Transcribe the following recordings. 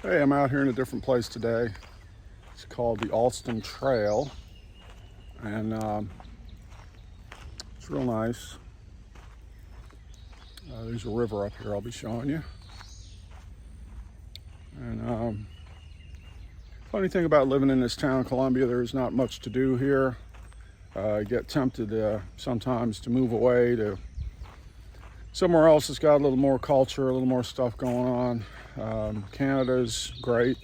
Hey, I'm out here in a different place today. It's called the Alston Trail, and it's real nice. There's a river up here I'll be showing you. And funny thing about living in this town, Columbia, there's not much to do here. I get tempted sometimes to move away to somewhere else that's got a little more culture, a little more stuff going on. Canada's great.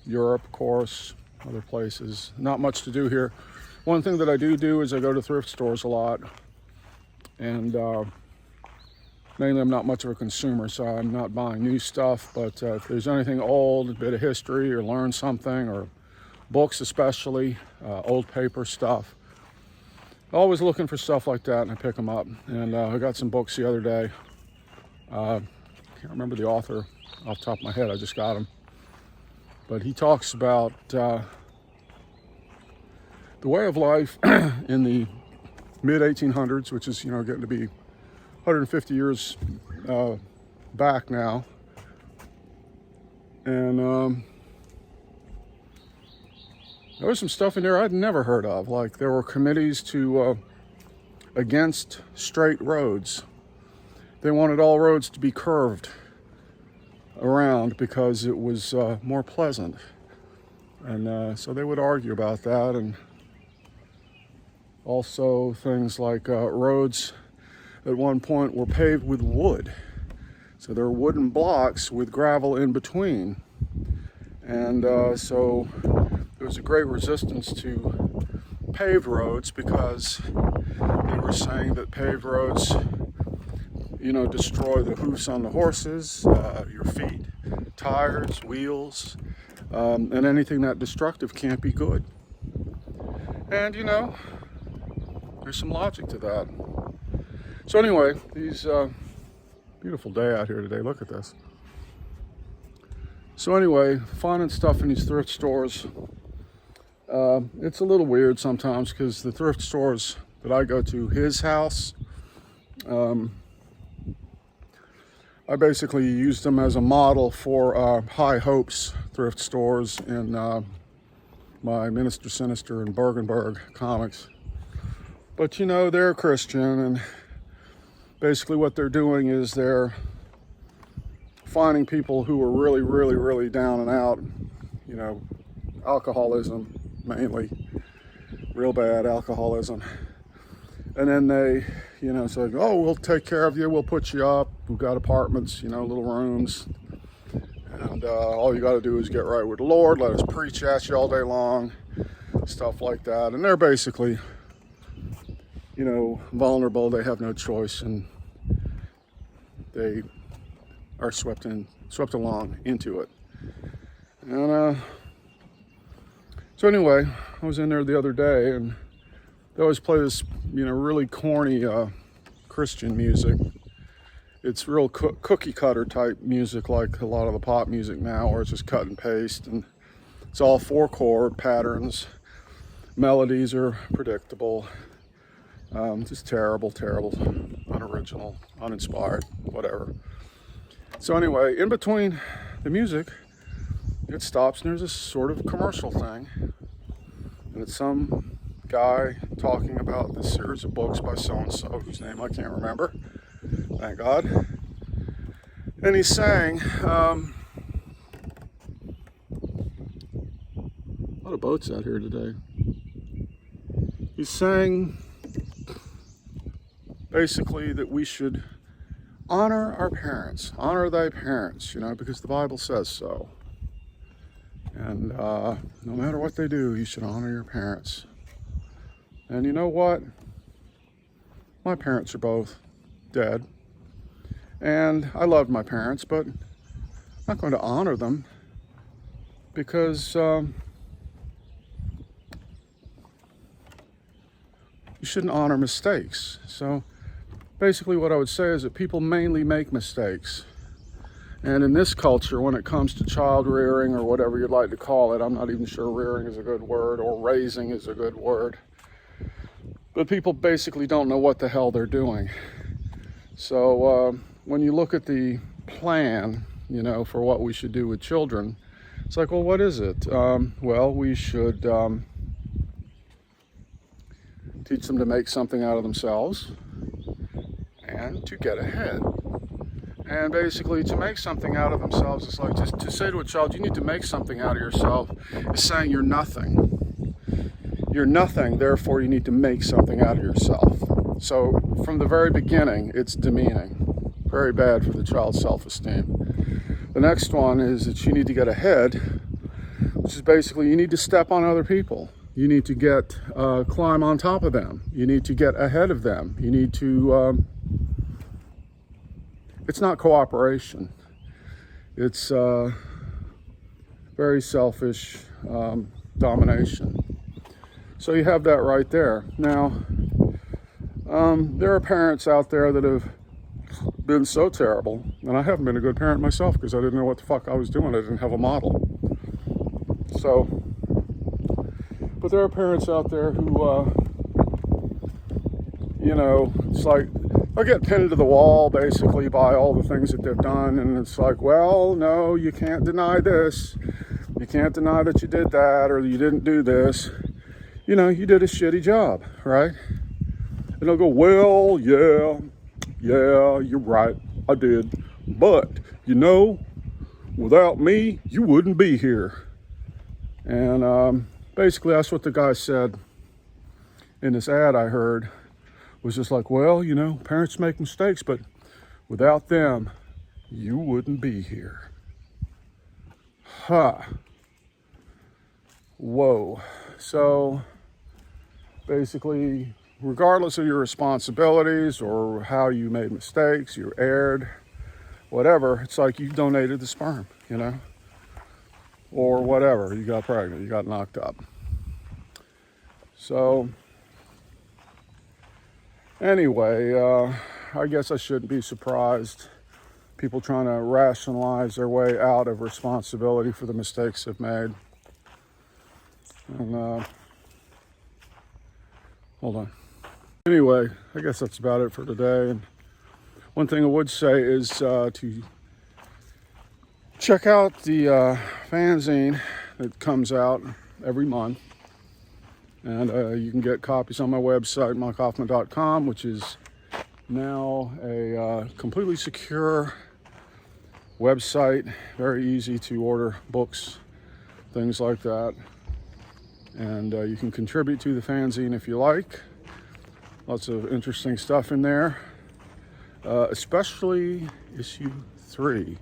Europe, of course, other places. Not much to do here. One thing that I do is I go to thrift stores a lot, and mainly I'm not much of a consumer, so I'm not buying new stuff, but if there's anything old, a bit of history, or learn something, or books especially, old paper stuff, always looking for stuff like that, and I pick them up. And I got some books the other day. Can't remember the author off the top of my head, I just got them. But he talks about the way of life in the mid 1800s, which is, getting to be 150 years back now. And there was some stuff in there I'd never heard of. Like there were committees against straight roads. They wanted all roads to be curved around because it was more pleasant. And so they would argue about that. And also things like roads at one point were paved with wood. So there were wooden blocks with gravel in between. And so there was a great resistance to paved roads because they were saying that paved roads, destroy the hoofs on the horses, your feet, tires, wheels, and anything that destructive can't be good. And there's some logic to that. So anyway, these beautiful day out here today. Look at this. So anyway, finding stuff in these thrift stores, it's a little weird sometimes because the thrift stores that I go to, his house, I basically used them as a model for High Hopes thrift stores in my Minister Sinister and Bergenberg comics. But they're Christian, and basically what they're doing is they're finding people who are really, really, really down and out, alcoholism mainly, real bad alcoholism. And then they, say, oh, we'll take care of you, we'll put you up, we've got apartments, little rooms, and all you got to do is get right with the Lord, let us preach at you all day long, stuff like that. And they're basically, vulnerable, they have no choice, and they are swept along into it. And so anyway, I was in there the other day, and they always play this, really corny Christian music. It's real cookie cutter type music, like a lot of the pop music now, where it's just cut and paste, and it's all 4-chord patterns. Melodies are predictable. Just terrible, unoriginal, uninspired, whatever. So anyway, in between the music, it stops and there's this sort of commercial thing. And it's some guy talking about this series of books by so-and-so, whose name I can't remember, thank God. And he's saying, a lot of boats out here today. He's saying basically that we should honor our parents, honor thy parents, because the Bible says so. And no matter what they do, you should honor your parents. And you know what? My parents are both dead. And I loved my parents, but I'm not going to honor them because you shouldn't honor mistakes. So basically what I would say is that people mainly make mistakes. And in this culture, when it comes to child rearing or whatever you'd like to call it, I'm not even sure rearing is a good word or raising is a good word. But people basically don't know what the hell they're doing. So when you look at the plan, you know, for what we should do with children, it's like, well, what is it? Well, we should teach them to make something out of themselves and to get ahead. And basically, to make something out of themselves is like, just to say to a child, you need to make something out of yourself, is saying you're nothing. You're nothing, therefore you need to make something out of yourself. So from the very beginning, it's demeaning. Very bad for the child's self-esteem. The next one is that you need to get ahead, which is basically you need to step on other people. You need to get, climb on top of them. You need to get ahead of them. You need to, it's not cooperation. It's very selfish domination. So you have that right there. Now, there are parents out there that have been so terrible, and I haven't been a good parent myself because I didn't know what the fuck I was doing. I didn't have a model. So, but there are parents out there who, you know, it's like, they'll get pinned to the wall basically by all the things that they've done, and it's like, well, no, you can't deny this. You can't deny that you did that, or you didn't do this. You know, you did a shitty job, right? And they'll go, well, yeah, you're right, I did. But, you know, without me, you wouldn't be here. And basically that's what the guy said in this ad I heard, was just like, well, you know, parents make mistakes, but without them, you wouldn't be here. Ha. Whoa. So basically, regardless of your responsibilities or how you made mistakes, you erred, whatever, it's like you donated the sperm, you know, or whatever, you got pregnant, you got knocked up. So anyway, I guess I shouldn't be surprised. People trying to rationalize their way out of responsibility for the mistakes they've made. And, hold on. Anyway, I guess that's about it for today. And one thing I would say is to check out the fanzine that comes out every month. And you can get copies on my website, mikehoffman.com, which is now a completely secure website. Very easy to order books, things like that. And you can contribute to the fanzine if you like. Lots of interesting stuff in there, especially issue 3,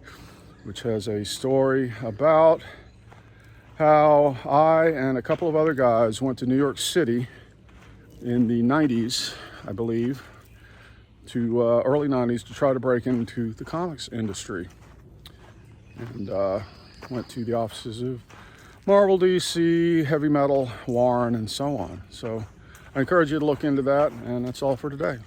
which has a story about how I and a couple of other guys went to New York City in the 90s, I believe, to early 90s to try to break into the comics industry. And went to the offices of Marvel, DC, Heavy Metal, Warren, and so on. So I encourage you to look into that, and that's all for today.